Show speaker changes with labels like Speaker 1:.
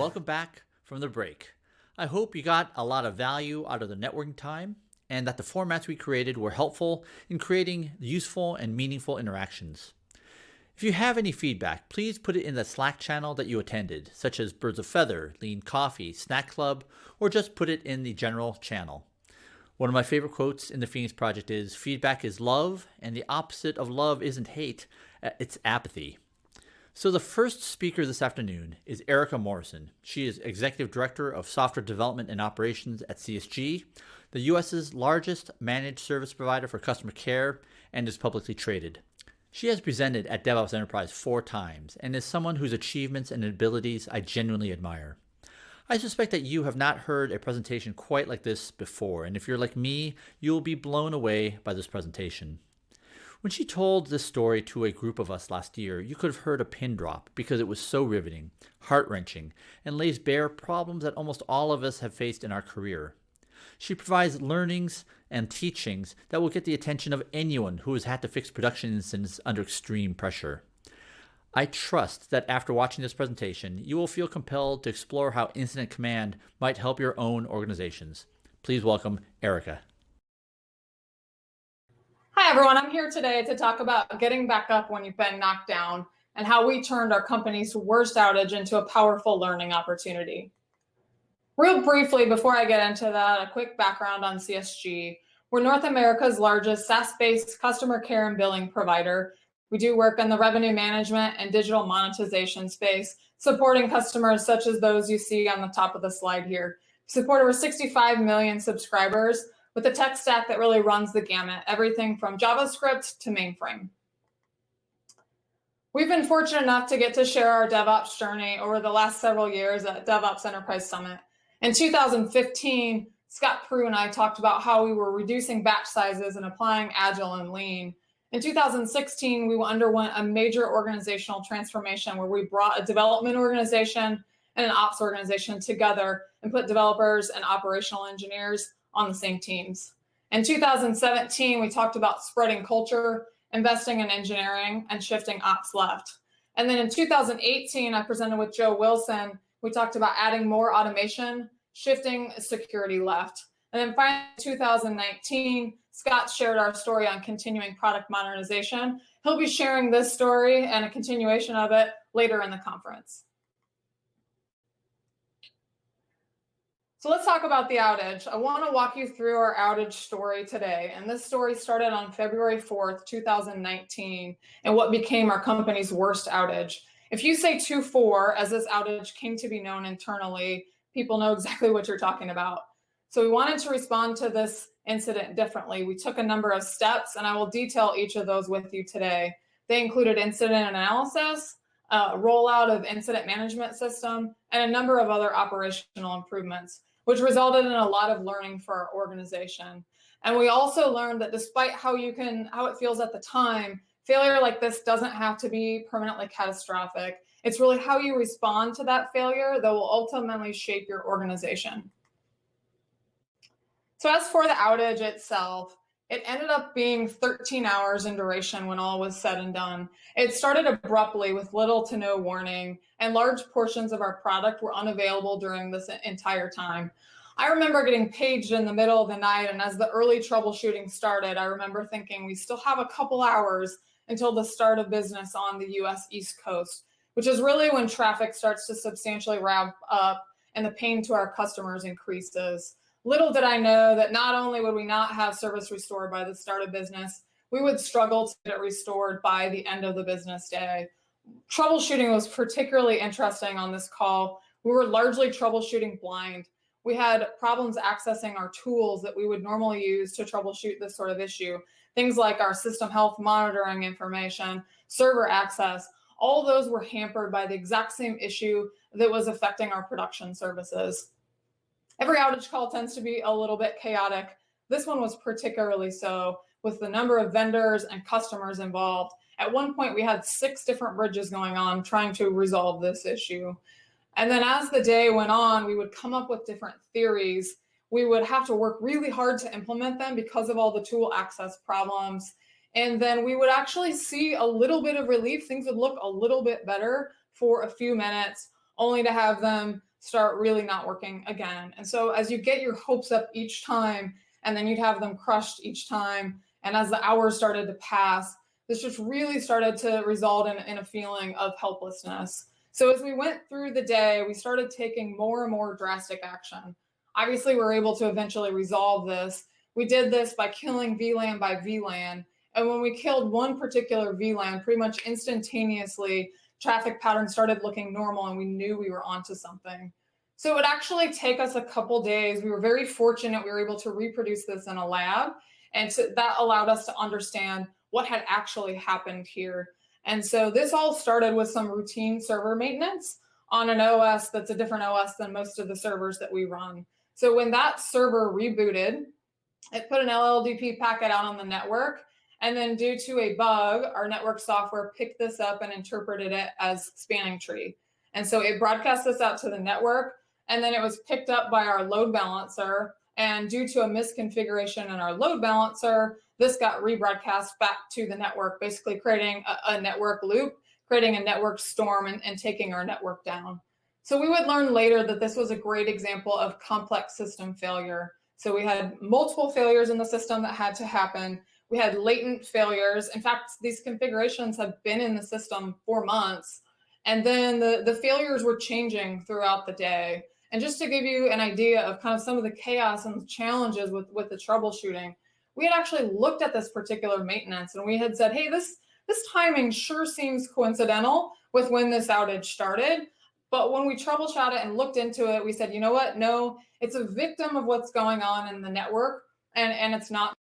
Speaker 1: welcome back from the break. I hope you got a lot of value out of the networking time and that the formats we created were helpful in creating useful and meaningful interactions. If you have any feedback, please put it in the Slack channel that you attended, such as Birds of Feather, Lean Coffee, Snack Club, or just put it in the general channel. One of my favorite quotes in the Phoenix Project is, "Feedback is love, and the opposite of love isn't hate, it's apathy." So the first speaker this afternoon is Erica Morrison. She is Executive Director of Software Development and Operations at CSG, the US's largest managed service provider for customer care, and is publicly traded. She has presented at DevOps Enterprise 4 times and is someone whose achievements and abilities I genuinely admire. I suspect that you have not heard a presentation quite like this before, and if you're like me, you will be blown away by this presentation. When she told this story to a group of us last year, you could have heard a pin drop because it was so riveting, heart-wrenching, and lays bare problems that almost all of us have faced in our career. She provides learnings and teachings that will get the attention of anyone who has had to fix production incidents under extreme pressure. I trust that after watching this presentation, you will feel compelled to explore how incident command might help your own organizations. Please welcome Erica.
Speaker 2: Hi, everyone. I'm here today to talk about getting back up when you've been knocked down and how we turned our company's worst outage into a powerful learning opportunity. Real briefly, before I get into that, a quick background on CSG. We're North America's largest SaaS-based customer care and billing provider. We do work in the revenue management and digital monetization space, supporting customers such as those you see on the top of the slide here. We support over 65 million subscribers with a tech stack that really runs the gamut, everything from JavaScript to mainframe. We've been fortunate enough to get to share our DevOps journey over the last several years at DevOps Enterprise Summit. In 2015, Scott Prue and I talked about how we were reducing batch sizes and applying Agile and Lean. In 2016, we underwent a major organizational transformation where we brought a development organization and an ops organization together and put developers and operational engineers on the same teams. In 2017, we talked about spreading culture, investing in engineering, and shifting ops left. And then in 2018, I presented with Joe Wilson. We talked about adding more automation, shifting security left. And then finally, in 2019, Scott shared our story on continuing product modernization. He'll be sharing this story and a continuation of it later in the conference. So let's talk about the outage. I want to walk you through our outage story today. And this story started on February 4th, 2019, and what became our company's worst outage. If you say 2.4, as this outage came to be known internally, people know exactly what you're talking about. So we wanted to respond to this incident differently. We took a number of steps, and I will detail each of those with you today. They included incident analysis, rollout of incident management system, and a number of other operational improvements, which resulted in a lot of learning for our organization. And we also learned that despite how it feels at the time, failure like this doesn't have to be permanently catastrophic. It's really how you respond to that failure that will ultimately shape your organization. So as for the outage itself, it ended up being 13 hours in duration when all was said and done. It started abruptly with little to no warning, and large portions of our product were unavailable during this entire time. I remember getting paged in the middle of the night, and as the early troubleshooting started, I remember thinking we still have a couple hours until the start of business on the US East Coast, which is really when traffic starts to substantially ramp up and the pain to our customers increases. Little did I know that not only would we not have service restored by the start of business, we would struggle to get it restored by the end of the business day. Troubleshooting was particularly interesting on this call. We were largely troubleshooting blind. We had problems accessing our tools that we would normally use to troubleshoot this sort of issue. Things like our system health monitoring information, server access, all those were hampered by the exact same issue that was affecting our production services. Every outage call tends to be a little bit chaotic. This one was particularly so, with the number of vendors and customers involved. At one point, we had 6 different bridges going on trying to resolve this issue. And then as the day went on, we would come up with different theories. We would have to work really hard to implement them because of all the tool access problems. And then we would actually see a little bit of relief. Things would look a little bit better for a few minutes, only to have them start really not working again. And so as you get your hopes up each time, and then you'd have them crushed each time, and as the hours started to pass, this just really started to result in a feeling of helplessness. So as we went through the day, we started taking more and more drastic action. Obviously, we were able to eventually resolve this. We did this by killing VLAN by VLAN. And when we killed one particular VLAN, pretty much instantaneously, traffic patterns started looking normal and we knew we were onto something. So it would actually take us a couple days. We were very fortunate we were able to reproduce this in a lab. And so that allowed us to understand what had actually happened here. And so this all started with some routine server maintenance on an OS that's a different OS than most of the servers that we run. So when that server rebooted, it put an LLDP packet out on the network. And then due to a bug, our network software picked this up and interpreted it as spanning tree. And so it broadcast this out to the network, and then it was picked up by our load balancer. And due to a misconfiguration in our load balancer, this got rebroadcast back to the network, basically creating a network loop, creating a network storm, and taking our network down. So we would learn later that this was a great example of complex system failure. So we had multiple failures in the system that had to happen. We had latent failures. In fact, these configurations have been in the system for months. And then the failures were changing throughout the day. And just to give you an idea of kind of some of the chaos and the challenges with the troubleshooting, we had actually looked at this particular maintenance and we had said, hey, this timing sure seems coincidental with when this outage started. But when we troubleshot it and looked into it, we said, you know what? No, it's a victim of what's going on in the network, and it's not